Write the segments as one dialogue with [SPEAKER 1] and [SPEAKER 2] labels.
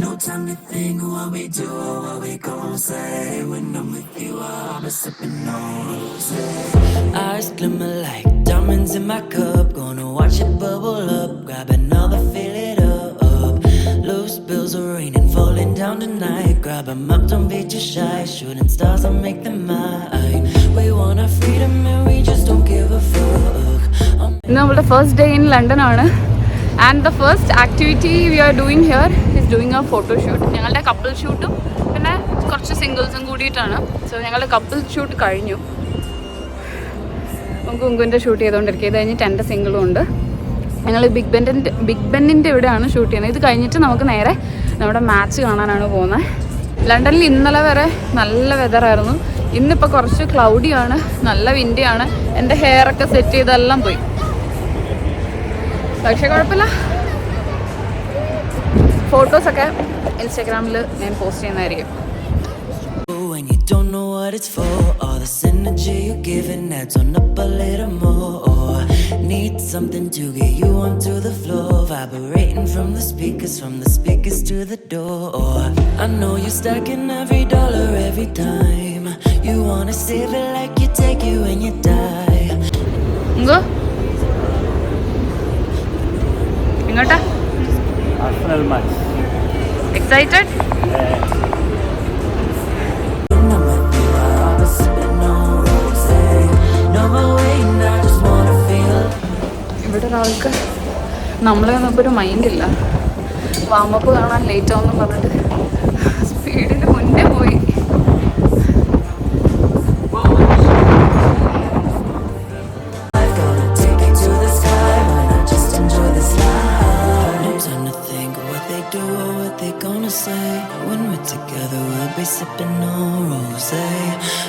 [SPEAKER 1] No time to think what we do or what we gon' say. When I'm with you, I'll be sipping on rosé. Eyes glimmer like diamonds in my cup. Gonna watch it bubble up, grab another, fill it up. Loose bills are raining, falling down tonight. Grab 'em up, don't be too shy. Shooting stars, I'll make them mine. We want our freedom and we just don't give a fuck.
[SPEAKER 2] ഇന്ന് നമ്മുടെ first day in London ആണ്. And the first activity we are doing here is doing a photoshoot. ഞങ്ങളുടെ couple ഷൂട്ടും പിന്നെ കുറച്ച് സിംഗിൾസും കൂടിയിട്ടാണ്. So ഞങ്ങളുടെ couple shoot കഴിഞ്ഞു. കുങ്കുവിൻ്റെ ഷൂട്ട് ചെയ്തുകൊണ്ടിരിക്കുക. ഇത് കഴിഞ്ഞിട്ട് എൻ്റെ സിംഗിളും ഉണ്ട്. ഞങ്ങൾ ബിഗ് ബെന്നിൻ്റെ ഇവിടെയാണ് ഷൂട്ട് ചെയ്യുന്നത്. ഇത് കഴിഞ്ഞിട്ട് നമുക്ക് നേരെ നമ്മുടെ മാച്ച് കാണാനാണ് പോകുന്നത്. ലണ്ടനിൽ ഇന്നലെ വരെ നല്ല വെതറായിരുന്നു. ഇന്നിപ്പോൾ കുറച്ച് ക്ലൗഡിയാണ്, നല്ല വിൻഡിയാണ്. എൻ്റെ ഹെയറൊക്കെ സെറ്റ് ചെയ്തെല്ലാം പോയി. പക്ഷേ കുഴപ്പമില്ല. ഫോട്ടോസൊക്കെ ഇൻസ്റ്റാഗ്രാമിൽ ഞാൻ പോസ്റ്റ് ചെയ്യുന്നതായിരിക്കും.
[SPEAKER 1] When you don't know what it's for, all this energy you're giving adds on up a little more. Need something to get you onto the floor, vibrating from the speakers to the door. I know you're stacking every dollar every time. You wanna save it like you take it when you die.
[SPEAKER 2] ഇങ്ങോട്ടാ
[SPEAKER 3] Arsenal match.
[SPEAKER 2] Excited? ഇവിടെ ഒരാൾക്ക് നമ്മളെ ഒന്നും ഒരു മൈൻഡില്ല. Warm up കാണാൻ late ആവുമെന്ന് പറഞ്ഞിട്ട് സ്പീഡിന് മുന്നേ പോയി.
[SPEAKER 1] Sipping on rosé,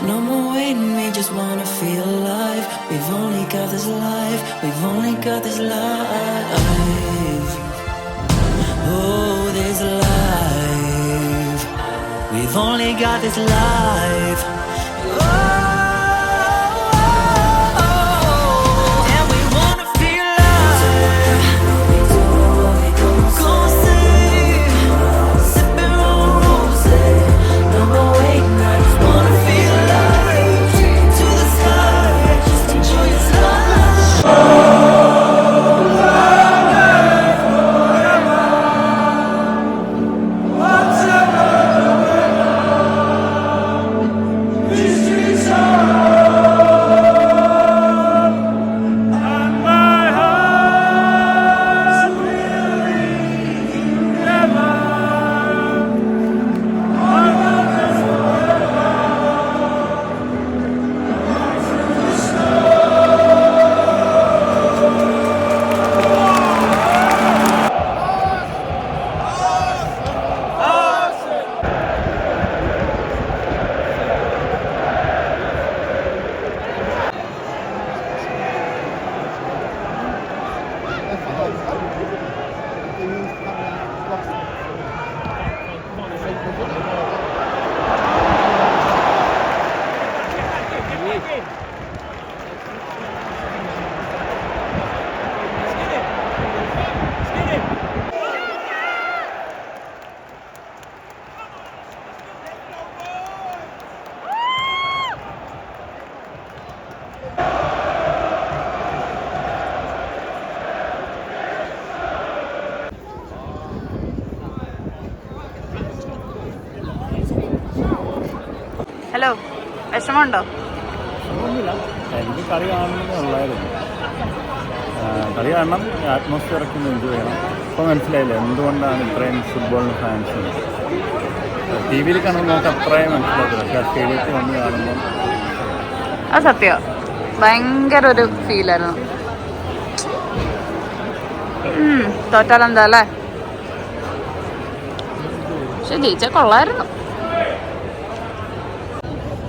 [SPEAKER 1] no more waiting, we just wanna feel alive. We've only got this life, we've only got this life. Oh, this life, we've only got this life.
[SPEAKER 2] Hello, വിഷമമുണ്ടോ?
[SPEAKER 3] എനിക്ക് കളി കാണണമെന്നേ ഉള്ളായിരുന്നു. കളി കാണണം, അറ്റ്മോസ്ഫിയറൊക്കെ ഒന്ന് എൻജോയ് ചെയ്യണം. ഇപ്പോൾ മനസ്സിലായില്ല എന്തുകൊണ്ടാണ് ഇത്രയും ഫുട്ബോളിന് ഫാൻസ്. ടി വിയിൽ കാണുമ്പോൾ നമുക്ക് അത്രയും മനസ്സിലാക്കില്ല, പക്ഷേ സ്റ്റേഡിയത്തിൽ വന്ന് കാണുമ്പോൾ
[SPEAKER 2] അത് സത്യം ഭയങ്കര ഒരു ഫീലായിരുന്നു. തോറ്റാലെന്താ അല്ലേ? പക്ഷെ ജയിച്ചാൽ കൊള്ളായിരുന്നു.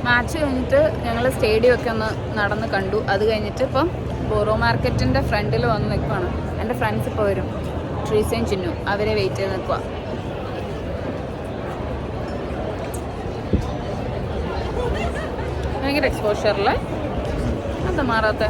[SPEAKER 2] മാച്ച് കഴിഞ്ഞിട്ട് ഞങ്ങൾ സ്റ്റേഡിയം ഒക്കെ ഒന്ന് നടന്ന് കണ്ടു. അത് കഴിഞ്ഞിട്ട് ഇപ്പം ബോറോ മാർക്കറ്റിൻ്റെ ഫ്രണ്ടിൽ വന്ന് നിൽക്കുകയാണ്. എൻ്റെ ഫ്രണ്ട്സ് ഇപ്പോൾ വരും, ട്രീസയും ചിന്നു, അവരെ വെയിറ്റ് ചെയ്ത് നിൽക്കുക. ഭയങ്കര എക്സ്പോഷറിൽ എന്താ മാറാത്ത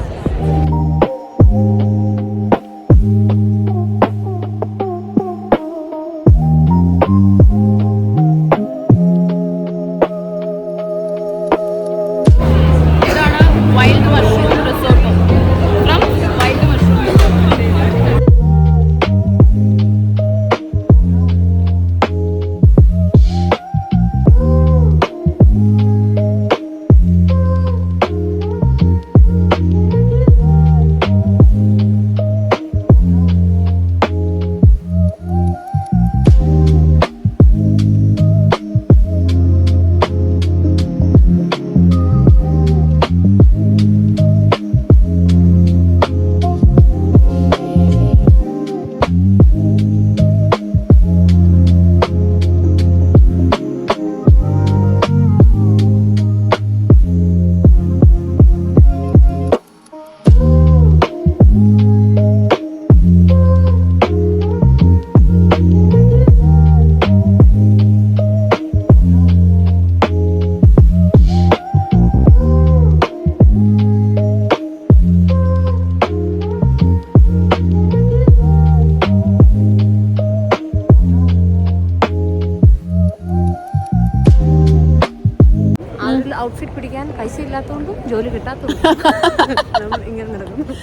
[SPEAKER 4] ഔട്ട്ഫിറ്റ് പിടിക്കാൻ പൈസ ഇല്ലാത്തതുകൊണ്ടും ജോലി കിട്ടാത്തതുകൊണ്ടും നമ്മൾ ഇങ്ങനെ നടക്കുന്നു.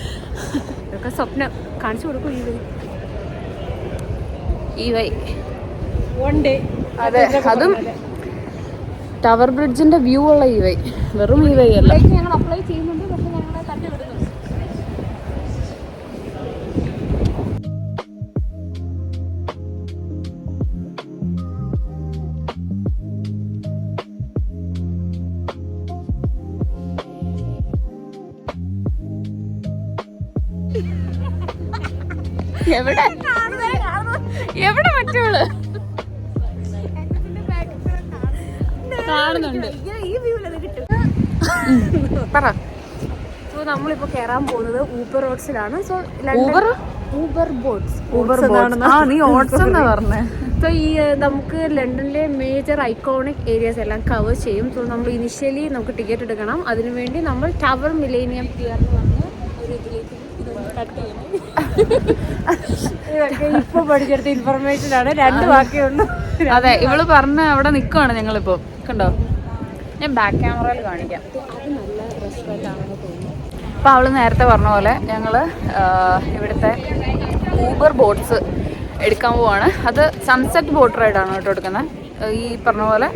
[SPEAKER 4] ഇതൊക്കെ സ്വപ്നം കാണിച്ചു കൊടുക്കും
[SPEAKER 2] ഈ വൈ
[SPEAKER 4] വൺ ഡേ.
[SPEAKER 2] അതെ, അതും ടവർ ബ്രിഡ്ജിന്റെ വ്യൂ ഉള്ള ഈ വൈ, വെറും ഈ വൈ അല്ല.
[SPEAKER 4] ഞങ്ങൾ അപ്ലൈ ചെയ്യുന്നുണ്ട്, പക്ഷെ ഞങ്ങളെ തട്ടി വിടുന്നു.
[SPEAKER 2] എവിടെ എവിടെ മറ്റോള് കാണുന്നുണ്ട്.
[SPEAKER 4] ഈ വ്യൂവിലത് കിട്ടും.
[SPEAKER 2] പറ.
[SPEAKER 4] സോ നമ്മളിപ്പോ കയറാൻ പോകുന്നത് ഊബർ റോഡ്സിലാണ്. So
[SPEAKER 2] Uber
[SPEAKER 4] boats.
[SPEAKER 2] നീ ഓട്സ് എന്നാ പറഞ്ഞേ.
[SPEAKER 4] സോ ഈ നമുക്ക് ലണ്ടനിലെ മേജർ ഐക്കോണിക് ഏരിയാസ് എല്ലാം കവർ ചെയ്യും. സോ നമ്മൾ ഇനിഷ്യലി നമുക്ക് ടിക്കറ്റ് എടുക്കണം. അതിനുവേണ്ടി നമ്മൾ ടവർ മിലേനിയം പിയർ എന്ന് പറഞ്ഞ ഒരു ഇതിലേക്ക് കട്ട് ചെയ്യണം. ഇതൊക്കെ ഇപ്പൊ പഠിച്ചെടുത്ത ഇൻഫർമേഷൻ ആണ്. 2 വാക്കേ ഉള്ളൂ.
[SPEAKER 2] അതെ, ഇവള് പറഞ്ഞ അവിടെ നിക്കുവാണ് ഞങ്ങളിപ്പോ. കണ്ടോ, ഞാൻ ബാക്ക് ക്യാമറയിൽ കാണിക്കാം.
[SPEAKER 4] അത് നല്ല റെസ്റ്റോറൻറ്റ് ആണെന്ന് തോന്നുന്നു.
[SPEAKER 2] അപ്പോൾ അവള് നേരത്തെ പറഞ്ഞ പോലെ ഞങ്ങള് ഇവിടുത്തെ ഊബർ ബോട്ട്സ് എടുക്കാൻ പോവാണ്. അത് സൺസെറ്റ് ബോട്ട് റൈഡാണ് കേട്ടോ എടുക്കുന്നത്. ഈ പറഞ്ഞ പോലെ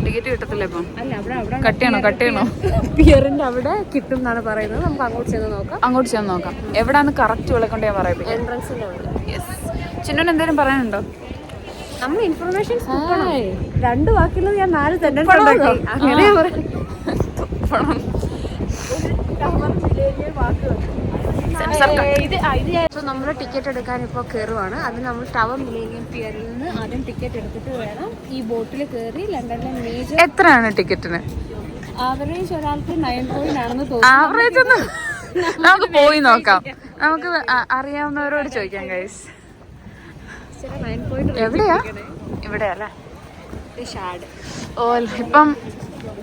[SPEAKER 2] ടിക്കറ്റ് കിട്ടത്തില്ല ഇപ്പം.
[SPEAKER 4] അല്ല, അവിടെ
[SPEAKER 2] കട്ട് ചെയ്യണോ
[SPEAKER 4] പിയറിന്റെ അവിടെ കിട്ടും എന്നാണ് പറയുന്നത്. നമുക്ക് അങ്ങോട്ട് ചെന്ന് നോക്കാം.
[SPEAKER 2] അങ്ങോട്ട് ചെന്ന് നോക്കാം. എവിടാന്ന് കറക്റ്റ് വിളക്കൊണ്ട് ഞാൻ പറയാം.
[SPEAKER 4] എൻട്രൻസിന്റെ അവിടെ.
[SPEAKER 2] യെസ്. ചിന്നോന് എന്തെങ്കിലും പറയാനുണ്ടോ?
[SPEAKER 4] നമ്മൾ ഇൻഫർമേഷൻ 2 വാക്കുള്ളത് ഞാൻ 4 സെന്റൻസ് ഉണ്ടാക്കി. അങ്ങനെ സോ നമ്മൾ ടിക്കറ്റ് എടുക്കാൻ ഇപ്പോൾ കയറുവാണ്. അത് നമ്മൾ ടവർ മിലേനിയം പിയറിൽ നിന്ന് ആദ്യം ടിക്കറ്റ് എടുത്തിട്ട് വേണം ഈ ബോട്ടിൽ കയറി ലണ്ടനിലെ മേജർ.
[SPEAKER 2] എത്രയാണ് ടിക്കറ്റിന്?
[SPEAKER 4] ആവറേജ് ഒരാൾക്ക് 9 പോയിന്റ് ആണെന്ന് തോന്നുന്നു.
[SPEAKER 2] ആവറേജ് ഒന്ന് നമുക്ക് പോയി നോക്കാം. നമുക്ക് അറിയാവുന്നവരോട് ചോദിക്കാം ഗൈസ്.
[SPEAKER 4] 9 പോയിന്റ്
[SPEAKER 2] എവിടെയാ? ഇവിടെയല്ലേ?
[SPEAKER 4] ഷാഡ്.
[SPEAKER 2] ഓ, ഇപ്പം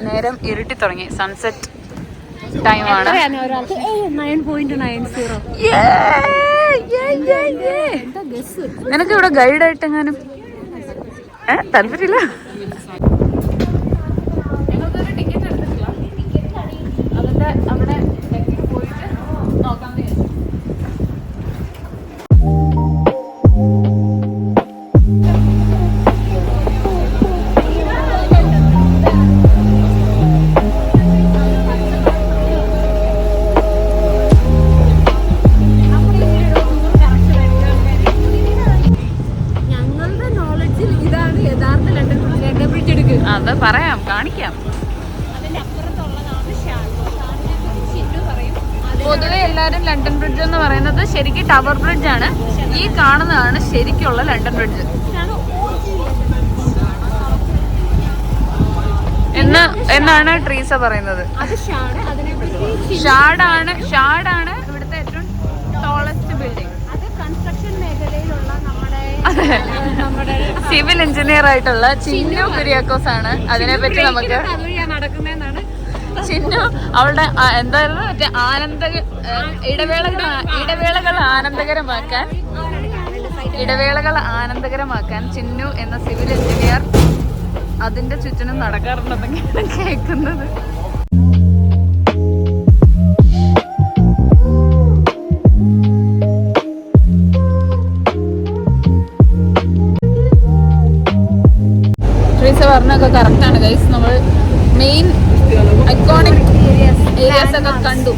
[SPEAKER 2] നേരം ഇരുട്ടി തുടങ്ങി. സൺസെറ്റ് ടൈമാണ്.
[SPEAKER 4] ഒരാൾക്ക് 9.90. എന്താ ഗസ്?
[SPEAKER 2] നിനക്ക് ഇവിടെ ഗൈഡായിട്ട് എങ്ങാനും താല്പര്യമില്ല? അതിന്റെ അവിടെ പോയിട്ട് നോക്കാന്ന് വിചാരിച്ചു. അത് പറയാം, കാണിക്കാം. പൊതുവെ എല്ലാരും ലണ്ടൻ ബ്രിഡ്ജ് എന്ന് പറയുന്നത് ശരിക്കും ടവർ ബ്രിഡ്ജ് ആണ്. ഈ കാണുന്നതാണ് ശരിക്കുള്ള ലണ്ടൻ ബ്രിഡ്ജ് എന്നാണ് ട്രീസ പറയുന്നത്. ഷാഡാണ് ഇവിടുത്തെ ഏറ്റവും ടോളസ്റ്റ് ബിൽഡിംഗ്.
[SPEAKER 4] കൺസ്ട്രക്ഷൻ മേഖലയിലുള്ള നമ്മുടെ
[SPEAKER 2] സിവിൽ എഞ്ചിനീയർ ആയിട്ടുള്ള ചിന്നു കുര്യാക്കോസ് ആണ്. അതിനെപ്പറ്റി നമുക്ക് ചിന്നു അവളുടെ എന്തായിരുന്നു മറ്റേ ഇടവേളകൾ ആനന്ദകരമാക്കാൻ ചിന്നു എന്ന സിവിൽ എഞ്ചിനീയർ അതിന്റെ ചുറ്റിനും നടക്കാറുണ്ടെന്നൊക്കെയാണ് കേൾക്കുന്നത്. പറഞ്ഞൊക്കെ കറക്റ്റാണ് ഗൈസ്. നമ്മൾ മെയിൻ ഐക്കോണിക് ഏരിയാസ് ഒക്കെ കണ്ടു.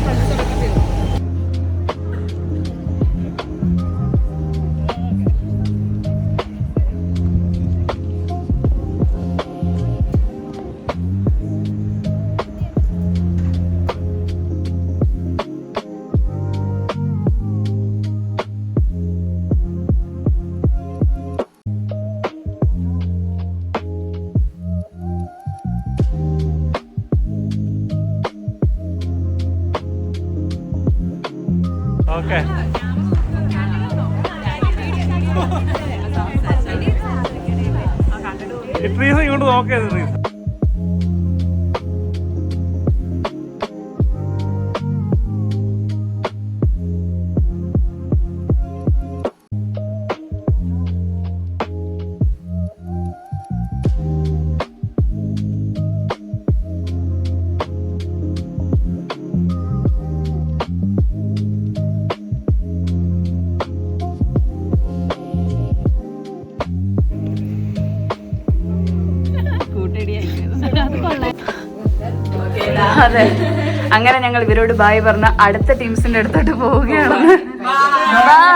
[SPEAKER 3] ഓക്കെ, ട്രീസ് ഇങ്ങോട്ട് നോക്കേ. ട്രീസ്
[SPEAKER 2] അങ്ങനെ ഞങ്ങൾ ഇവരോട് ബായ് പറഞ്ഞ അടുത്ത ടീംസിന്റെ അടുത്തോട്ട് പോവുകയാണ്. ബൈ.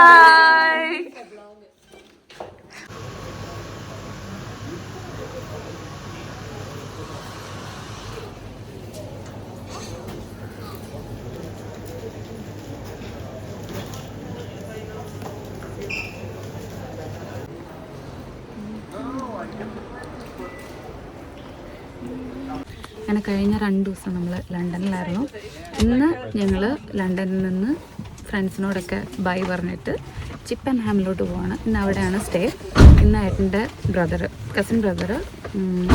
[SPEAKER 2] അങ്ങനെ കഴിഞ്ഞ 2 ദിവസം നമ്മൾ ലണ്ടനിലായിരുന്നു. ഇന്ന് ഞങ്ങൾ ലണ്ടനിൽ നിന്ന് ഫ്രണ്ട്സിനോടൊക്കെ ബൈ പറഞ്ഞിട്ട് ചിപ്പൻഹാമിലോട്ട് പോവാണ്. ഇന്ന് അവിടെയാണ് സ്റ്റേ. ഇന്ന് ഏട്ടൻ്റെ കസിൻ ബ്രദർ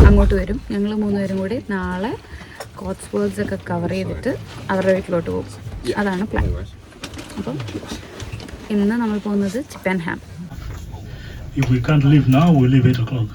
[SPEAKER 2] അങ്ങോട്ട് വരും. ഞങ്ങൾ 3 പേരും കൂടി നാളെ കോട്സ്വേർഡ്സ് ഒക്കെ കവർ ചെയ്തിട്ട് അവരുടെ വീട്ടിലോട്ട് പോകും. അതാണ് പ്ലാൻ. അപ്പം ഇന്ന് നമ്മൾ പോകുന്നത് ചിപ്പൻഹാം.
[SPEAKER 5] If we can't leave now, we'll leave 8 o'clock.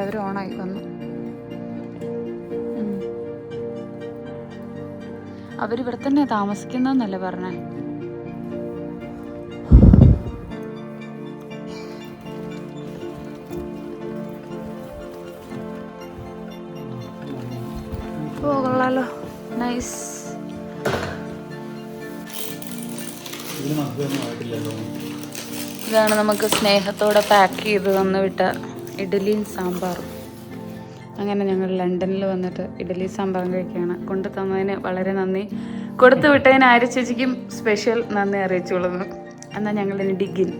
[SPEAKER 2] അവർ ഓണായി വന്നു. അവരിവിടെ തന്നെ താമസിക്കുന്നല്ലേ പറഞ്ഞേ. ഓ കൊള്ളാലോ, നൈസ്. ഇതാണ് നമുക്ക് സ്നേഹത്തോടെ പാക്ക് ചെയ്ത് തന്നു വിട്ട ഇഡലിയും സാമ്പാറും. അങ്ങനെ ഞങ്ങൾ ലണ്ടനിൽ വന്നിട്ട് ഇഡലി സാമ്പാറും കഴിക്കുകയാണ്. കൊണ്ടു തന്നതിന് വളരെ നന്ദി. കൊടുത്തു വിട്ടതിന് ആര്യ ചേച്ചിക്കും സ്പെഷ്യൽ നന്ദി അറിയിച്ചോളുന്നു. എന്നാൽ ഞങ്ങളിനി ഡിഗിൻ.